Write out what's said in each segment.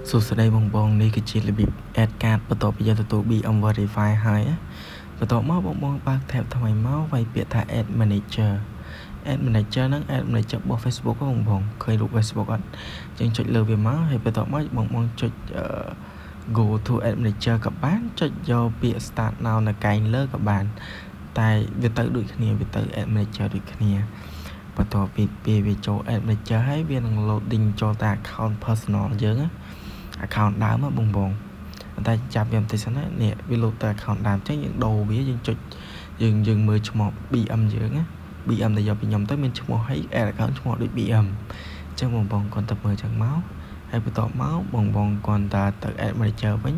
សួស្តីបងប្អូននេះគឺជារបៀប add card បន្ទាប់ពីយើងទទួល BM Verify ហើយបន្ទាប់មកបងប្អូនបើក tab ថ្មីមកវាយពាក្យថា add manager ហ្នឹង add manager របស់ Facebook បងប្អូនឃើញរូប Facebook អត់យើងចុចលើវាមកហើយបន្ទាប់មកបងប្អូនចុច go to add manager ក៏បានចុចយកពាក្យ start now នៅកែងលើក៏បានតែវាទៅដូចគ្នាវាទៅ add manager ដូចគ្នាបន្ទាប់ពីវាចូល add manager ហើយវានឹង loading ចូលតា account personal យើងណាaccount ដើមបងបងតែចាប់វាបន្តិចសិនណានេះវា load ទៅ account ដើមអញ្ចឹងយើងដូរវាយើងចុចយើងមើលឈ្មោះ BM យើងណា BM ដែលយកពីខ្ញុំទៅមានឈ្មោះឲ្យ add account ឈ្មោះដូច BM អញ្ចឹងបងបងគាត់ទៅមើលអញ្ចឹងមកហើយបន្ទាប់មកបងគាត់ទៅ add manager វិញ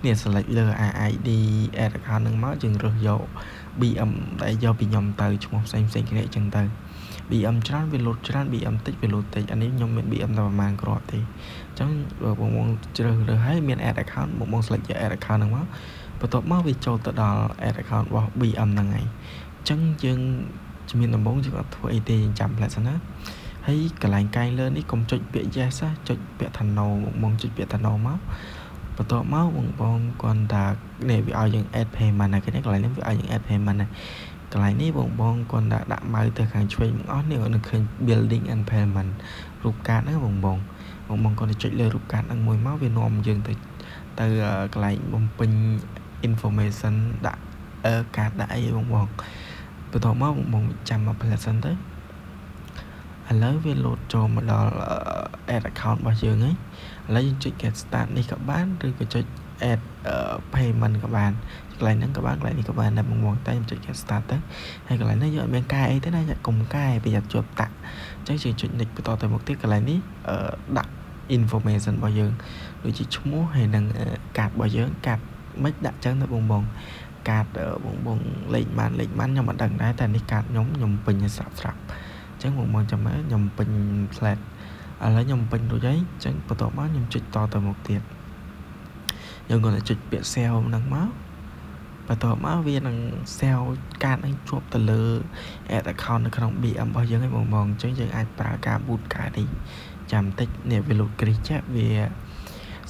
នេះ select លើ ID add account ហ្នឹងមកយើងរើសយក BM ដែលយកពីខ្ញុំទៅឈ្មោះផ្សេងគ្នាអញ្ចឹងទៅ BM ច្រើនវា load ច្រើន BM តិចវា load តិចអានេះខ្ញុំមាន BM តែប្រហែលគ្រាប់ទេអញ្ចឹងបងជ្រើសរើសឲ្យមាន add account បង select យក add account ហ្នឹងមកបន្ទាប់មកវាចូលទៅដល់ add account របស់ BM ហ្នឹងហើយអញ្ចឹងយើងជំនាញដំបូងយើងអត់ធ្វើអីទេយើងចាំផ្លែសិនណាហើយកន្លែងកែងលើនេះកុំចុចពាក្យ yes ចុចពាក្យថា no បងចុចពាក្យថា no មកបន្ទាប់មកបងគាត់ថានេះវាឲ្យយើង add payment ណាគេនេះកន្លែងនេះវាឲ្យយើង add payment ណាកន្លែងនេះបងគាត់ដាក់ម៉ៅទៅខាងឆ្វេងមកអស់នេះគាត់នឹងឃើញ building and payment រូបកាតហ្នឹងបងគាត់ទៅចុចលើរូបកាតហ្នឹងមួយមកវានាំយើងទៅកន្លែងបំពេញ information ដាក់កាតដាក់អីបងបន្ទាប់មកបងចាំមកផ្លែសិនទៅឥឡូវវា load ចូលមកដល់ add account របស់យើងហើយឥឡូវយើងចុច get start នេះក៏បានឬក៏ចុច add payment ក៏បានកន្លែងហ្នឹងក៏បានកន្លែងនេះក៏បានដែរបងតែខ្ញុំចុច get start ទៅហើយកន្លែងនេះយើងអត់មានកែអីទេណាកុំកែប្រយ័ត្នជាប់តាក់អញ្ចឹងយើងចុច next បន្តទៅមុខទៀតកន្លែងនេះដាក់ information របស់យើងដូចជាឈ្មោះហើយនឹងកាតរបស់យើងកាតមិនដាក់ចឹងទៅបងកាតបងលេខម៉ានខ្ញុំអត់ដឹងដែរតែនេះកាតខ្ញុំពេញស្រាប់អញ្ចឹងបងចាំមើលខ្ញុំពេញ flat ឥឡូវខ្ញុំពេញរួចហើយអញ្ចឹងបន្ទាប់មកខ្ញុំចុចតទៅមុខទៀតយើងគាត់ចុចពាក្យ sell ហ្នឹងមកបន្ទាប់មកវានឹង sell កាតហ្នឹងជាប់ទៅលើ add account នៅក្នុង BM របស់យើងឯងបងអញ្ចឹងយើងអាចប្រើការ boot កាតនេះចាំតិចនេះវា load គ្រីចាក់វា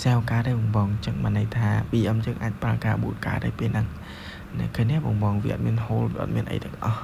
sell កាតទេបងអញ្ចឹងបានន័យថា BM យើងអាចប្រើការ boot កាតได้ពេលហ្នឹងឃើញទេបងវាអត់មាន hold អត់មានអីទាំងអស់